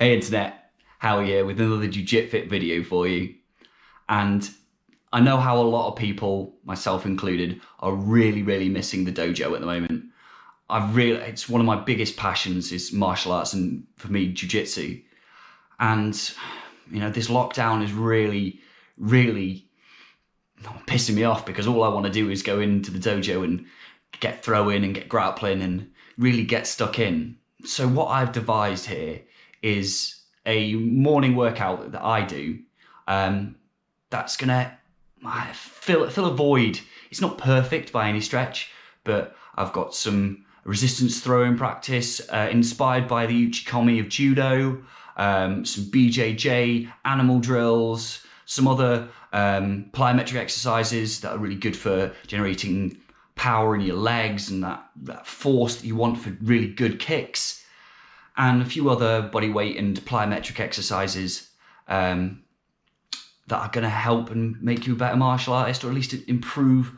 Hey internet, Howie here with another Jiu-Jitsu video for you. And I know how a lot of people, myself included, are really missing the dojo at the moment. It's one of my biggest passions is martial arts and for me, Jiu-Jitsu. And this lockdown is really pissing me off because all I want to do is go into the dojo and get throwing and get grappling and really get stuck in. So what I've devised here is a morning workout that I do that's gonna fill a void. It's not perfect by any stretch, but I've got some resistance throwing practice inspired by the Uchi Komi of Judo, some BJJ animal drills, some other plyometric exercises that are really good for generating power in your legs and that force that you want for really good kicks, and a few other bodyweight and plyometric exercises that are going to help and make you a better martial artist, or at least improve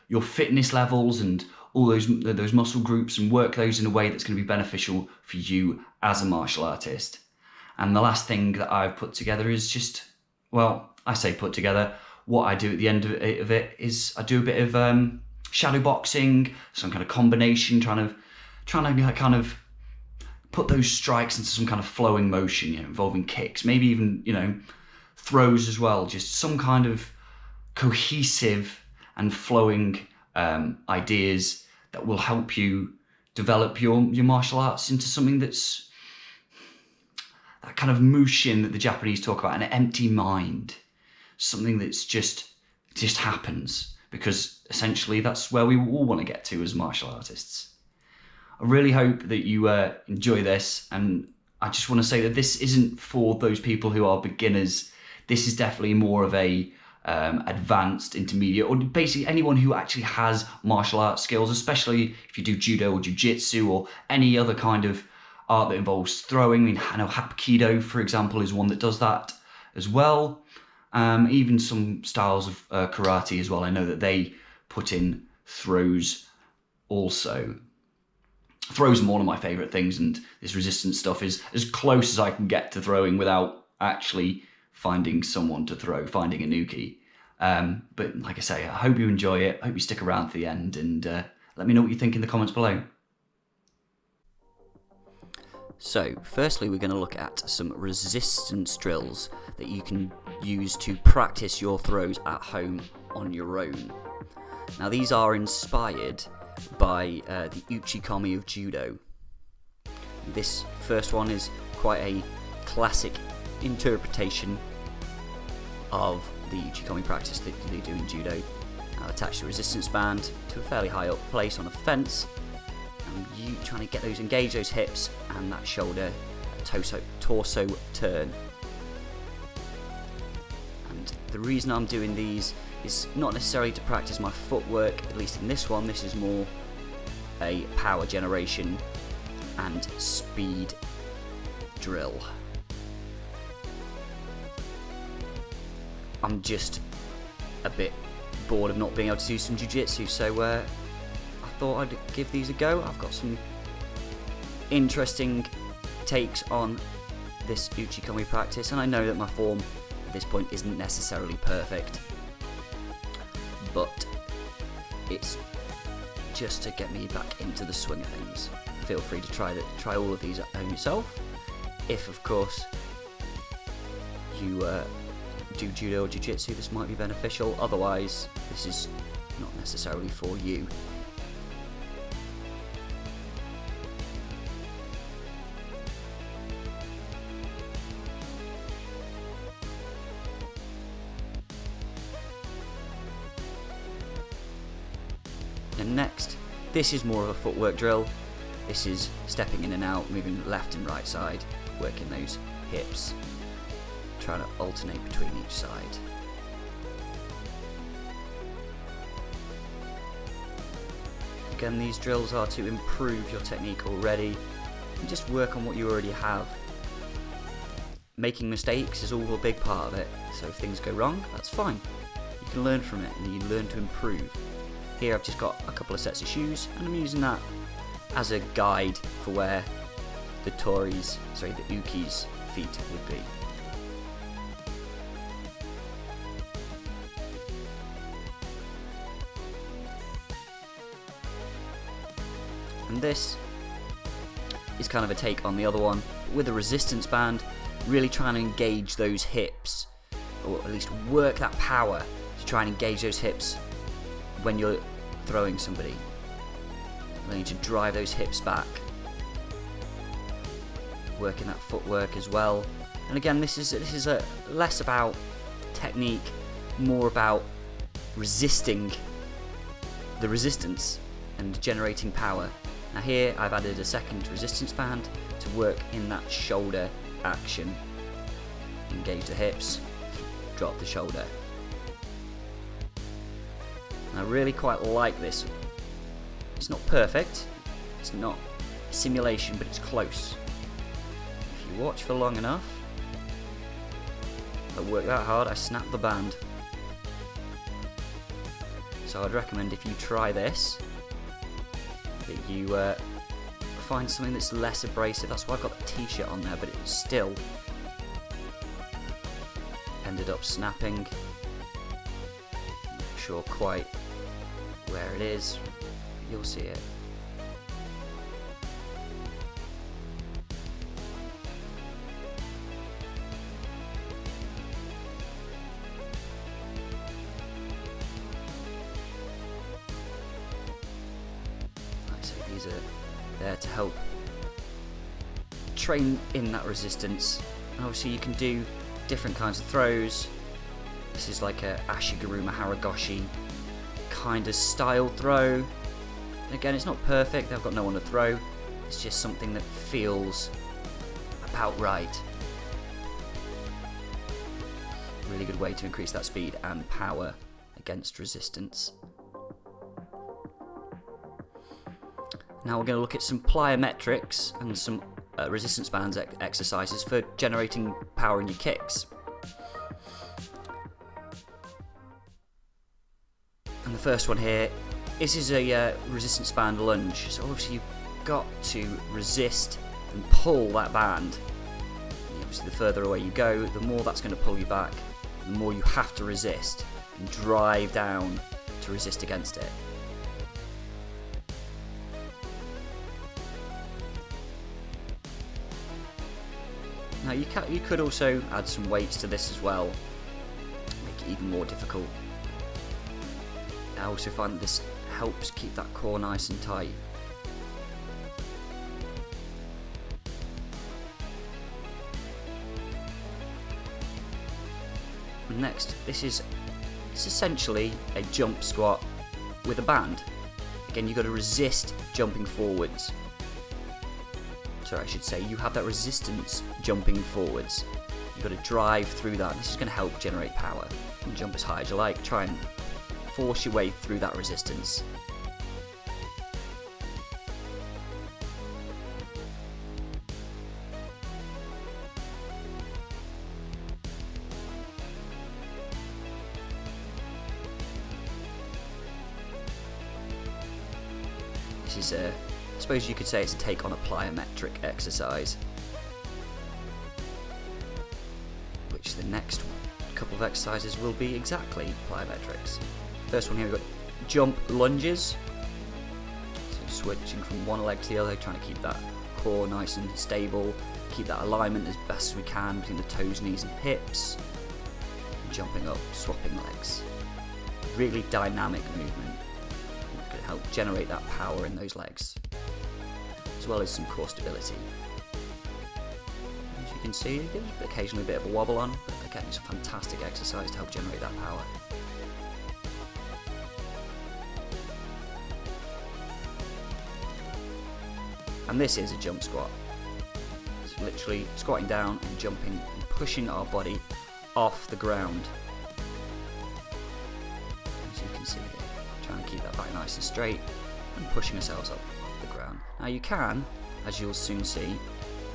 your fitness levels and all those muscle groups, and work those in a way that's going to be beneficial for you as a martial artist. And the last thing that I've put together is just, well, I say put together, what I do at the end of it is I do a bit of shadow boxing, some kind of combination, trying to kind of put those strikes into some kind of flowing motion, involving kicks, maybe even, throws as well, just some kind of cohesive and flowing ideas that will help you develop your martial arts into something that's that kind of mushin that the Japanese talk about, an empty mind, something that's just happens, because essentially that's where we all want to get to as martial artists. I really hope that you enjoy this, and I just want to say that this isn't for those people who are beginners. This is definitely more of a advanced, intermediate, or basically anyone who actually has martial arts skills, especially if you do judo or jiu-jitsu or any other kind of art that involves throwing. I mean, I know Hapkido, for example, is one that does that as well. Even some styles of karate as well. I know that they put in throws also. Throws are one of my favourite things, and this resistance stuff is as close as I can get to throwing without actually finding someone to throw, finding a nuki. But like I say, I hope you enjoy it. I hope you stick around to the end, and let me know what you think in the comments below. So, firstly, we're going to look at some resistance drills that you can use to practice your throws at home on your own. Now, these are inspired by the Uchi Komi of Judo. This first one is quite a classic interpretation of the Uchi Komi practice that they do in Judo. I'll attach the resistance band to a fairly high up place on a fence, and you trying to engage those hips and that shoulder torso turn. And the reason I'm doing these is not necessarily to practice my footwork, at least in this one. This is more a power generation and speed drill. I'm just a bit bored of not being able to do some jiu-jitsu, so I thought I'd give these a go. I've got some interesting takes on this Uchi Komi practice, and I know that my form at this point isn't necessarily perfect, but it's just to get me back into the swing of things. Feel free to try all of these at home yourself, if of course you do judo or jiu-jitsu. This might be beneficial, otherwise this is not necessarily for you. And next, this is more of a footwork drill. This is stepping in and out, moving left and right side, working those hips, trying to alternate between each side. Again, these drills are to improve your technique already and just work on what you already have. Making mistakes is all a big part of it, so if things go wrong, that's fine. You can learn from it and you learn to improve. Here I've just got a couple of sets of shoes, and I'm using that as a guide for where the Ukis feat would be. And this is kind of a take on the other one, with a resistance band, really trying to engage those hips, or at least work that power to try and engage those hips when you're throwing somebody. You need to drive those hips back. Working that footwork as well. And again, this is a less about technique, more about resisting the resistance and generating power. Now here I've added a second resistance band to work in that shoulder action. Engage the hips, drop the shoulder. And I really quite like this. It's not perfect, it's not simulation, but it's close. If you watch for long enough, if I work that hard, I snap the band. So I'd recommend, if you try this, that you find something that's less abrasive. That's why I've got the t-shirt on there, but it still ended up snapping. Not sure quite where it is. You'll see it. These are there to help train in that resistance. And obviously you can do different kinds of throws. This is like a Ashiguruma Haragoshi kind of style throw. Again, it's not perfect, I've got no one to throw. It's just something that feels about right. Really good way to increase that speed and power against resistance. Now we're going to look at some plyometrics and some resistance bands exercises for generating power in your kicks. And the first one here, this is a resistance band lunge. So obviously you've got to resist and pull that band. And obviously the further away you go, the more that's going to pull you back, the more you have to resist and drive down to resist against it. Now you could also add some weights to this as well, make it even more difficult. I also find that this helps keep that core nice and tight. And next, it's essentially a jump squat with a band. Again, you've got to resist jumping forwards. Sorry, I should say, you have that resistance jumping forwards. You've got to drive through that. This is going to help generate power. And jump as high as you like. Try and force your way through that resistance. This is I suppose you could say it's a take on a plyometric exercise, which the next couple of exercises will be exactly plyometrics. First one here, we've got jump lunges, so switching from one leg to the other, trying to keep that core nice and stable, keep that alignment as best as we can between the toes, knees and hips, and jumping up, swapping legs. Really dynamic movement, it's going to help generate that power in those legs, as well as some core stability. As you can see, there's occasionally a bit of a wobble on, but again, it's a fantastic exercise to help generate that power. And this is a jump squat. It's literally squatting down and jumping and pushing our body off the ground. As you can see here, trying to keep that back nice and straight and pushing ourselves up off the ground. Now you can, as you'll soon see,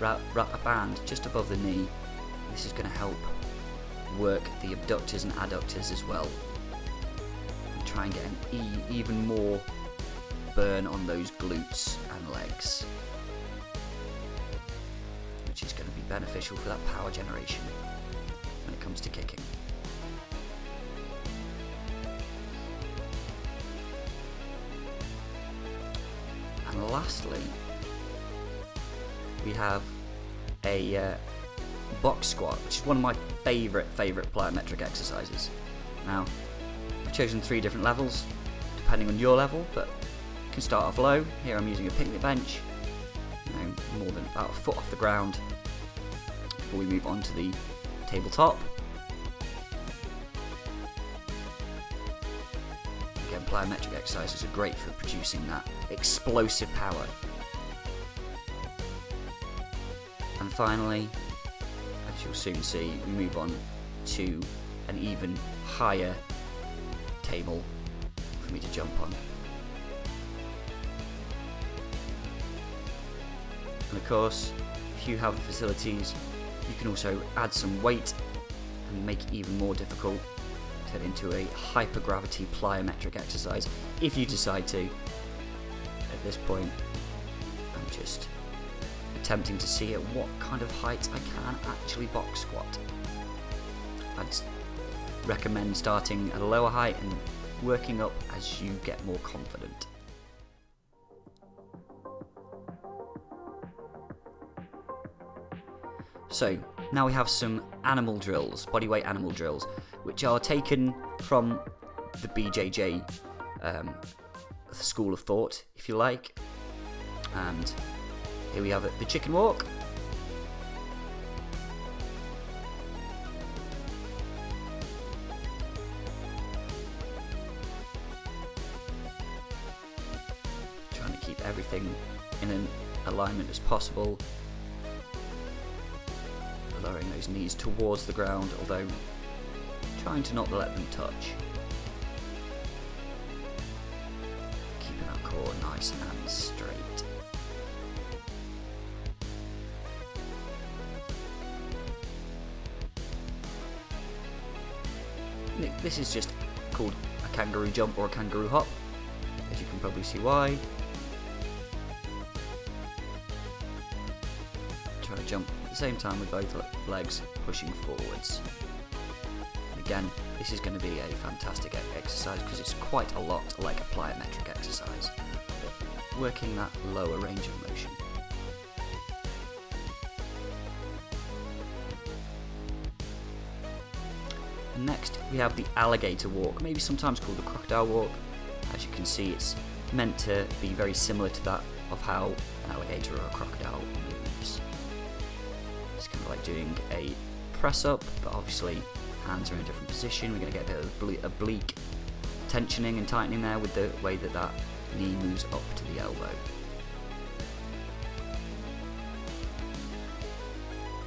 wrap a band just above the knee. This is going to help work the abductors and adductors as well. And try and get an even more burn on those glutes and legs, which is going to be beneficial for that power generation when it comes to kicking. And lastly, we have a box squat, which is one of my favourite plyometric exercises. Now, I've chosen 3 different levels, depending on your level, but you can start off low. Here I'm using a picnic bench, more than about a foot off the ground, before we move on to the tabletop. Again, plyometric exercises are great for producing that explosive power. And finally, as you'll soon see, we move on to an even higher table for me to jump on. And of course, if you have the facilities, you can also add some weight and make it even more difficult, turn into a hypergravity plyometric exercise if you decide to. At this point, I'm just attempting to see at what kind of height I can actually box squat. I'd recommend starting at a lower height and working up as you get more confident. So now we have some animal drills, bodyweight animal drills, which are taken from the BJJ school of thought, if you like. And here we have it, the chicken walk. Trying to keep everything in an alignment as possible. Lowering those knees towards the ground, although trying to not let them touch. Keeping our core nice and straight. This is just called a kangaroo jump or a kangaroo hop, as you can probably see why. Try to jump at the same time with both legs pushing forwards. And again, this is going to be a fantastic exercise because it's quite a lot like a plyometric exercise, but working that lower range of motion. Next, we have the alligator walk, maybe sometimes called the crocodile walk. As you can see, it's meant to be very similar to that of how an alligator or a crocodile moves. It's kind of like doing a press up, but obviously hands are in a different position. We're going to get a bit of oblique tensioning and tightening there with the way that that knee moves up to the elbow.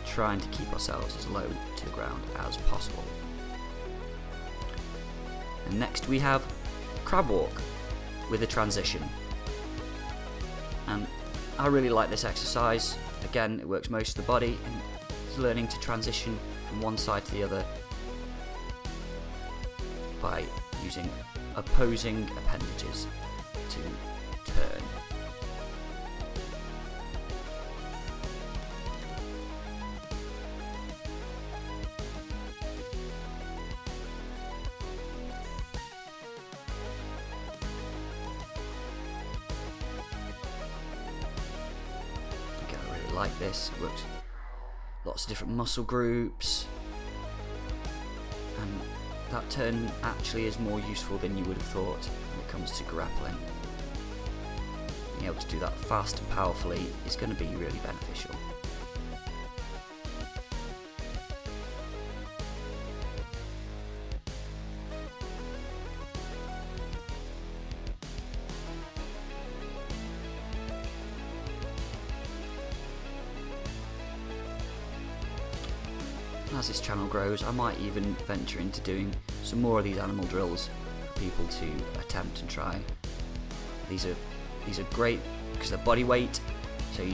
Trying to keep ourselves as low to the ground as possible. And next we have crab walk with a transition. And I really like this exercise. Again, it works most of the body and it's learning to transition from one side to the other by using opposing appendages to turn. Like this, it works lots of different muscle groups, and that turn actually is more useful than you would have thought when it comes to grappling. Being able to do that fast and powerfully is going to be really beneficial. As this channel grows, I might even venture into doing some more of these animal drills for people to attempt and try. These are great because they're body weight, so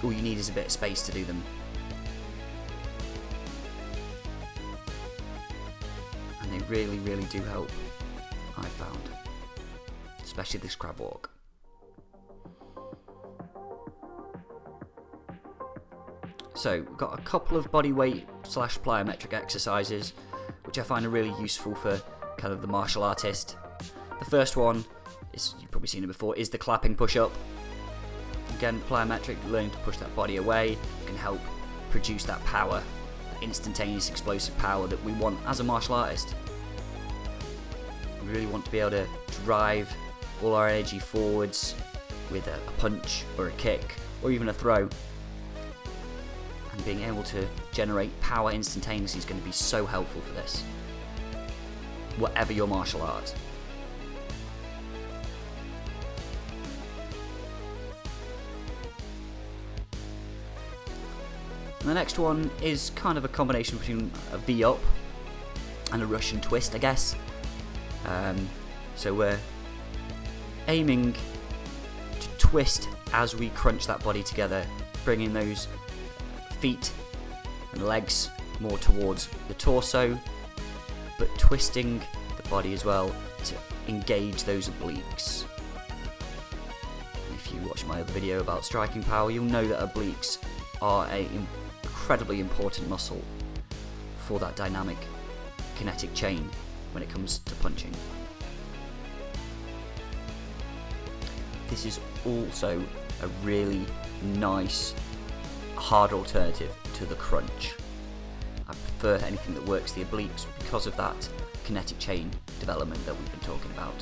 all you need is a bit of space to do them. And they really, really do help, I found. Especially this crab walk. So we've got a couple of bodyweight / plyometric exercises, which I find are really useful for kind of the martial artist. The first one, is you've probably seen it before, is the clapping push-up. Again, plyometric, learning to push that body away can help produce that power, instantaneous explosive power that we want as a martial artist. We really want to be able to drive all our energy forwards with a punch or a kick or even a throw. And being able to generate power instantaneously is going to be so helpful for this, whatever your martial art. And the next one is kind of a combination between a V-up and a Russian twist, I guess. So we're aiming to twist as we crunch that body together, bringing those feet and legs more towards the torso, but twisting the body as well to engage those obliques. If you watch my other video about striking power, you'll know that obliques are an incredibly important muscle for that dynamic kinetic chain when it comes to punching. This is also a really nice hard alternative to the crunch. I prefer anything that works the obliques because of that kinetic chain development that we've been talking about.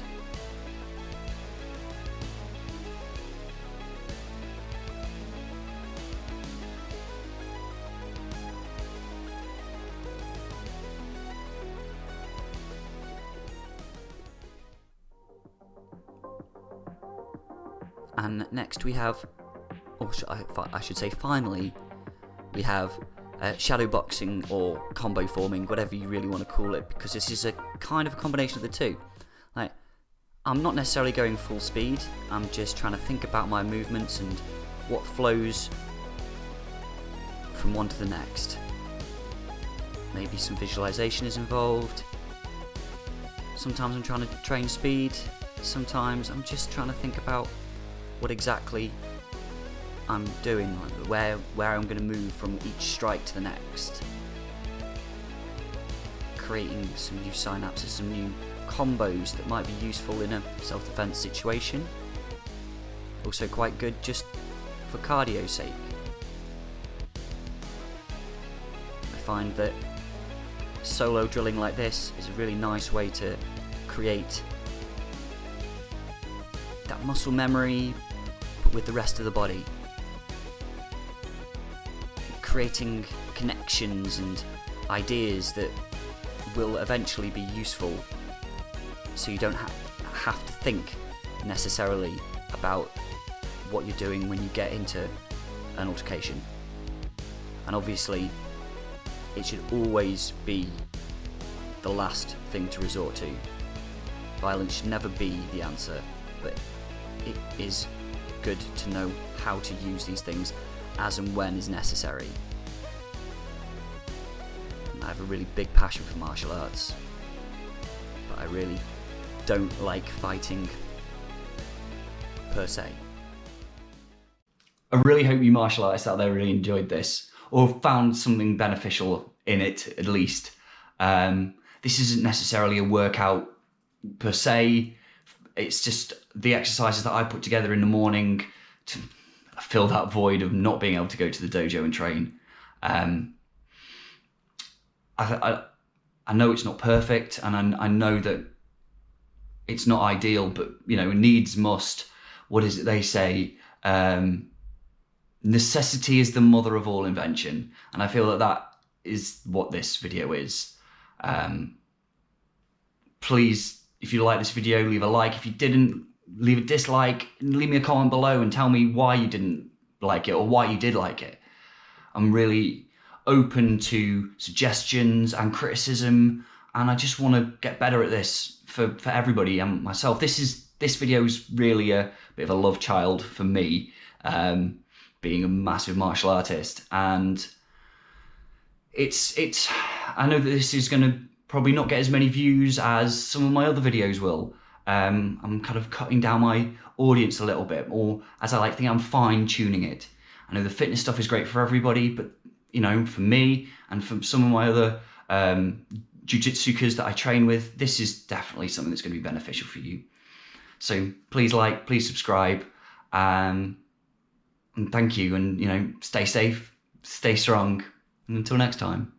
And next we have, or I should say finally, we have shadow boxing or combo forming, whatever you really want to call it, because this is a kind of a combination of the two. Like, I'm not necessarily going full speed, I'm just trying to think about my movements and what flows from one to the next. Maybe some visualization is involved. Sometimes I'm trying to train speed, sometimes I'm just trying to think about what exactly I'm doing, like where I'm going to move from each strike to the next. Creating some new synapses, some new combos that might be useful in a self-defense situation. Also quite good just for cardio's sake. I find that solo drilling like this is a really nice way to create that muscle memory but with the rest of the body. Creating connections and ideas that will eventually be useful, so you don't have to think necessarily about what you're doing when you get into an altercation. And obviously it should always be the last thing to resort to. Violence should never be the answer, but it is good to know how to use these things as and when is necessary. And I have a really big passion for martial arts, but I really don't like fighting per se. I really hope you martial artists out there really enjoyed this, or found something beneficial in it at least. This isn't necessarily a workout per se, it's just the exercises that I put together in the morning to fill that void of not being able to go to the dojo and train. I know it's not perfect, and I know that it's not ideal, but you know, needs must. What is it they say? Necessity is the mother of all invention, and I feel that that is what this video is. Please, if you like this video, leave a like. If you didn't, leave a dislike, and leave me a comment below and tell me why you didn't like it or why you did like it. I'm really open to suggestions and criticism, and I just want to get better at this for everybody and myself. This video is really a bit of a love child for me, being a massive martial artist, and it's I know that this is going to probably not get as many views as some of my other videos will. I'm kind of cutting down my audience a little bit, or as I like to think, I'm fine tuning it. I know the fitness stuff is great for everybody, but for me and for some of my other jujitsukas that I train with, this is definitely something that's going to be beneficial for you. So please please subscribe, and thank you, and stay safe, stay strong, and until next time.